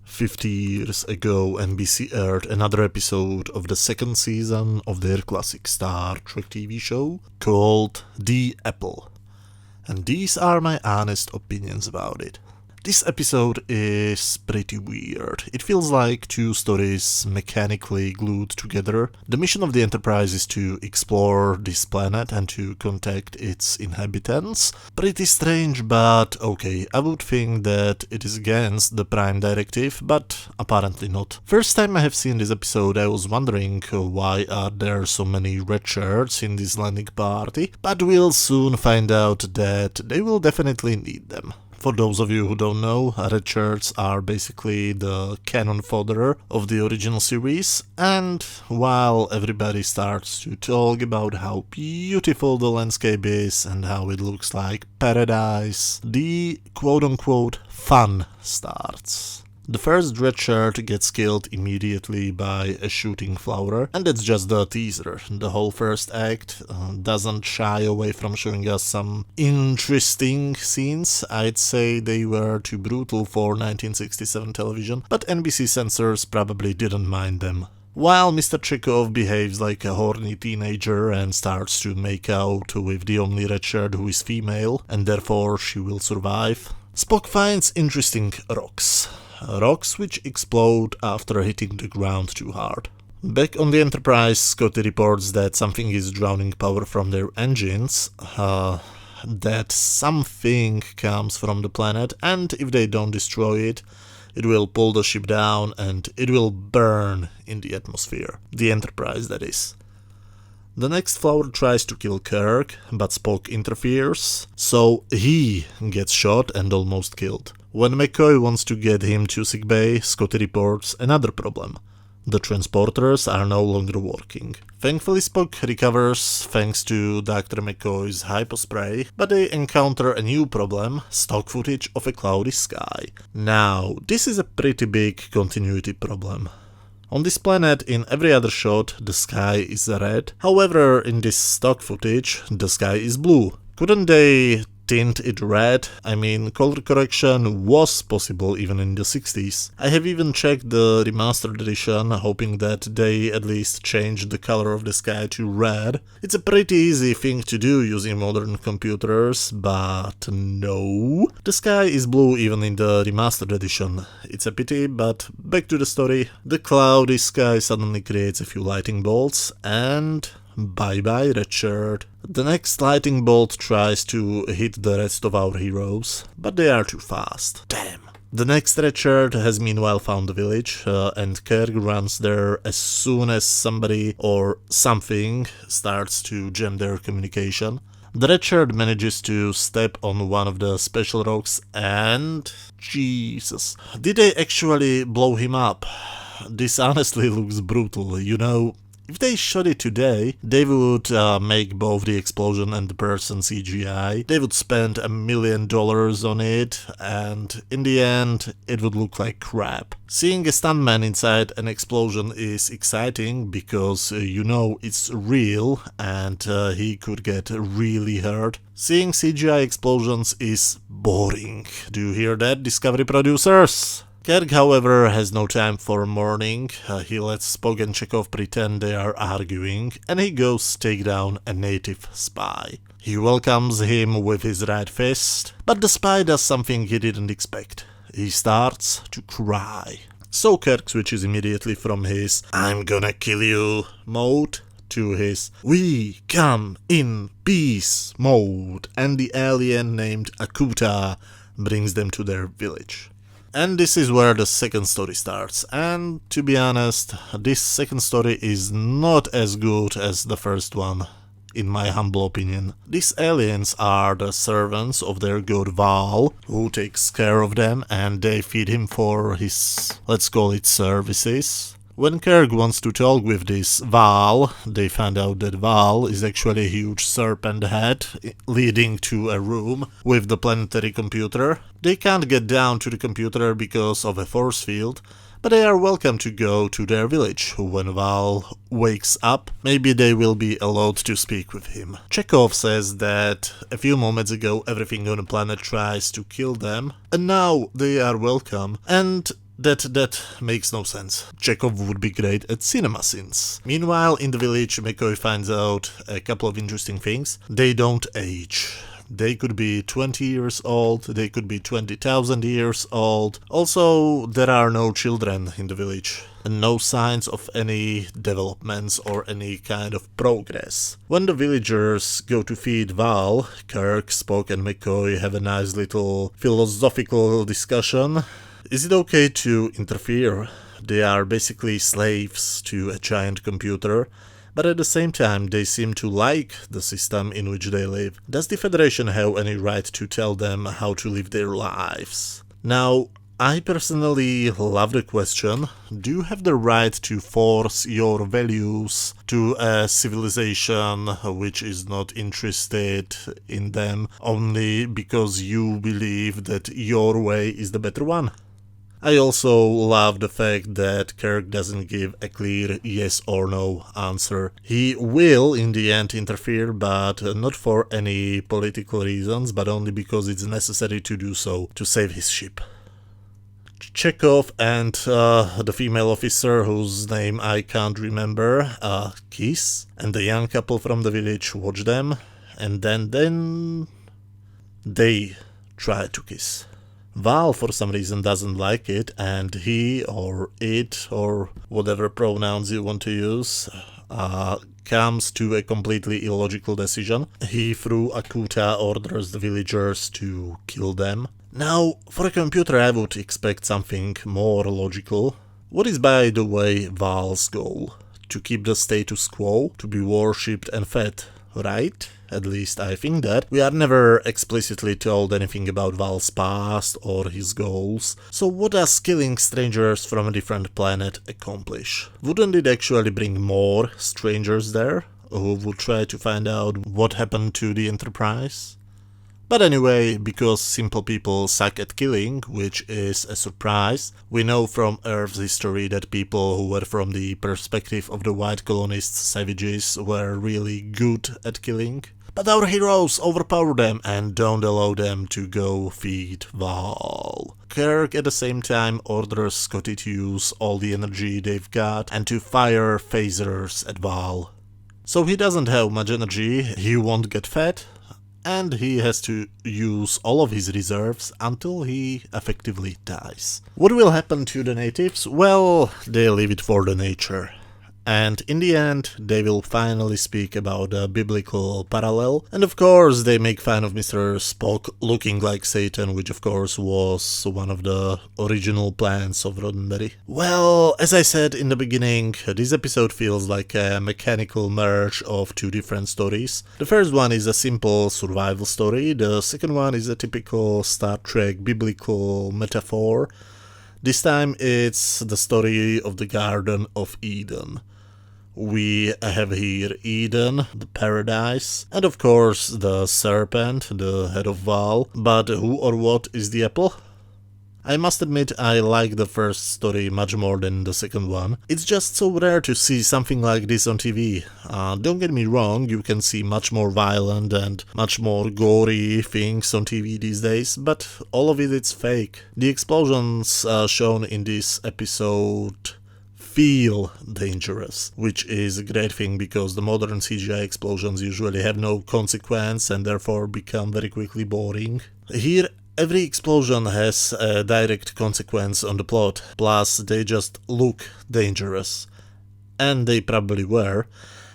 50 years ago, NBC aired another episode of the second season of their classic Star Trek TV show called The Apple. And these are my honest opinions about it. This episode is pretty weird. It feels like two stories mechanically glued together. The mission of the Enterprise is to explore this planet and to contact its inhabitants. Pretty strange, but okay, I would think that it is against the Prime Directive, but apparently not. First time I have seen this episode, I was wondering why are there so many red shirts in this landing party, but we'll soon find out that they will definitely need them. For those of you who don't know, red shirts are basically the canon fodder of the original series, and while everybody starts to talk about how beautiful the landscape is and how it looks like paradise, the quote-unquote fun starts. The first red shirt gets killed immediately by a shooting flower, and that's just the teaser. The whole first act doesn't shy away from showing us some interesting scenes. I'd say they were too brutal for 1967 television, but NBC censors probably didn't mind them. While Mr. Chekhov behaves like a horny teenager and starts to make out with the only red shirt who is female, and therefore she will survive, Spock finds interesting rocks. Rocks which explode after hitting the ground too hard. Back on the Enterprise, Scotty reports that something is drowning power from their engines, that something comes from the planet, and if they don't destroy it, it will pull the ship down and it will burn in the atmosphere. The Enterprise, that is. The next flower tries to kill Kirk, but Spock interferes, so he gets shot and almost killed. When McCoy wants to get him to sickbay, Scotty reports another problem. The transporters are no longer working. Thankfully, Spock recovers thanks to Dr. McCoy's hypospray, but they encounter a new problem, stock footage of a cloudy sky. Now, this is a pretty big continuity problem. On this planet, in every other shot, the sky is red. However, in this stock footage, the sky is blue. Couldn't they tint it red? I mean, color correction was possible even in the 60s. I have even checked the remastered edition, hoping that they at least changed the color of the sky to red. It's a pretty easy thing to do using modern computers, but no. The sky is blue even in the remastered edition. It's a pity, but back to the story. The cloudy sky suddenly creates a few lightning bolts, and bye-bye red shirt. The next lightning bolt tries to hit the rest of our heroes, but they are too fast. Damn. The next red shirt has meanwhile found the village, and Kirk runs there as soon as somebody or something starts to jam their communication. The red shirt manages to step on one of the special rocks and... Jesus. Did they actually blow him up? This honestly looks brutal, you know. If they shot it today, they would make both the explosion and the person CGI. They would spend $1 million on it, and in the end, it would look like crap. Seeing a stuntman inside an explosion is exciting because you know it's real and he could get really hurt. Seeing CGI explosions is boring. Do you hear that, Discovery producers? Kirk, however, has no time for mourning. He lets Spock and Chekhov pretend they are arguing, and he goes take down a native spy. He welcomes him with his right fist, but the spy does something he didn't expect. He starts to cry. So Kirk switches immediately from his "I'm gonna kill you" mode to his "we come in peace" mode, and the alien named Akuta brings them to their village. And this is where the second story starts, and to be honest, this second story is not as good as the first one, in my humble opinion. These aliens are the servants of their god Val, who takes care of them, and they feed him for his, let's call it, services. When Kirk wants to talk with this Val, they find out that Val is actually a huge serpent head leading to a room with the planetary computer. They can't get down to the computer because of a force field, but they are welcome to go to their village. When Val wakes up, maybe they will be allowed to speak with him. Chekhov says that a few moments ago everything on the planet tries to kill them, and now they are welcome, and That makes no sense. Chekhov would be great at cinema scenes. Meanwhile, in the village, McCoy finds out a couple of interesting things. They don't age. They could be 20 years old, they could be 20,000 years old. Also, there are no children in the village, and no signs of any developments or any kind of progress. When the villagers go to feed Val, Kirk, Spock and McCoy have a nice little philosophical discussion. Is it okay to interfere? They are basically slaves to a giant computer, but at the same time they seem to like the system in which they live. Does the Federation have any right to tell them how to live their lives? Now, I personally love the question. Do you have the right to force your values to a civilization which is not interested in them only because you believe that your way is the better one? I also love the fact that Kirk doesn't give a clear yes or no answer. He will in the end interfere, but not for any political reasons, but only because it's necessary to do so to save his ship. Chekhov and the female officer, whose name I can't remember, kiss, and the young couple from the village watch them, and then they try to kiss. Val, for some reason, doesn't like it, and he or it, or whatever pronouns you want to use, comes to a completely illogical decision. He, through Akuta, orders the villagers to kill them. Now, for a computer, I would expect something more logical. What is, by the way, Val's goal? To keep the status quo, to be worshipped and fed, right? At least I think that. We are never explicitly told anything about Val's past or his goals, so what does killing strangers from a different planet accomplish? Wouldn't it actually bring more strangers there, who would try to find out what happened to the Enterprise? But anyway, because simple people suck at killing, which is a surprise, we know from Earth's history that people who were from the perspective of the white colonists savages were really good at killing. But our heroes overpower them and don't allow them to go feed Val. Kirk at the same time orders Scotty to use all the energy they've got and to fire phasers at Val. So he doesn't have much energy, he won't get fed, and he has to use all of his reserves until he effectively dies. What will happen to the natives? Well, they leave it for the nature. And in the end, they will finally speak about a biblical parallel. And of course, they make fun of Mr. Spock looking like Satan, which of course was one of the original plans of Roddenberry. Well, as I said in the beginning, this episode feels like a mechanical merge of two different stories. The first one is a simple survival story. The second one is a typical Star Trek biblical metaphor. This time it's the story of the Garden of Eden. We have here Eden, the paradise, and of course the serpent, the head of Val. But who or what is the apple? I must admit I like the first story much more than the second one. It's just so rare to see something like this on TV. Don't get me wrong, you can see much more violent and much more gory things on TV these days, but all of it's fake. The explosions shown in this episode feel dangerous, which is a great thing because the modern CGI explosions usually have no consequence and therefore become very quickly boring. Here, every explosion has a direct consequence on the plot, plus they just look dangerous. And they probably were.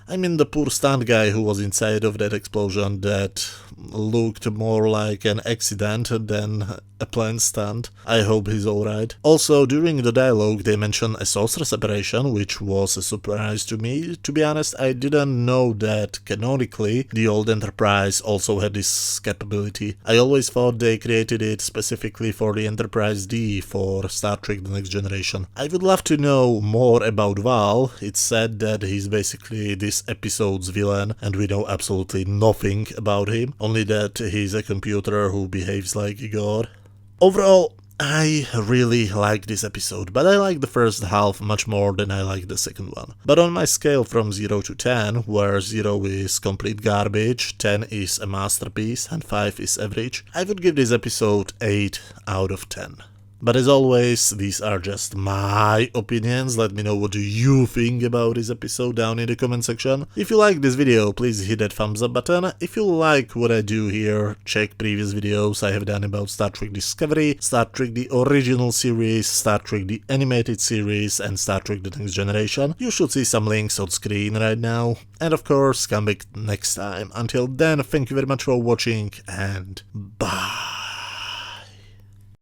I mean, the poor stunt guy who was inside of that explosion that looked more like an accident than a planned stunt. I hope he's alright. Also, during the dialogue they mention a saucer separation, which was a surprise to me. To be honest, I didn't know that canonically the old Enterprise also had this capability. I always thought they created it specifically for the Enterprise D for Star Trek The Next Generation. I would love to know more about Val. It's said that he's basically this episode's villain and we know absolutely nothing about him, only that he's a computer who behaves like a god. Overall, I really like this episode, but I like the first half much more than I like the second one. But on my scale from 0 to 10, where 0 is complete garbage, 10 is a masterpiece, and 5 is average, I would give this episode 8 out of 10. But as always, these are just my opinions. Let me know what do you think about this episode down in the comment section. If you like this video, please hit that thumbs up button. If you like what I do here, check previous videos I have done about Star Trek Discovery, Star Trek the original series, Star Trek the animated series, and Star Trek the Next Generation. You should see some links on screen right now. And of course, come back next time. Until then, thank you very much for watching, and bye.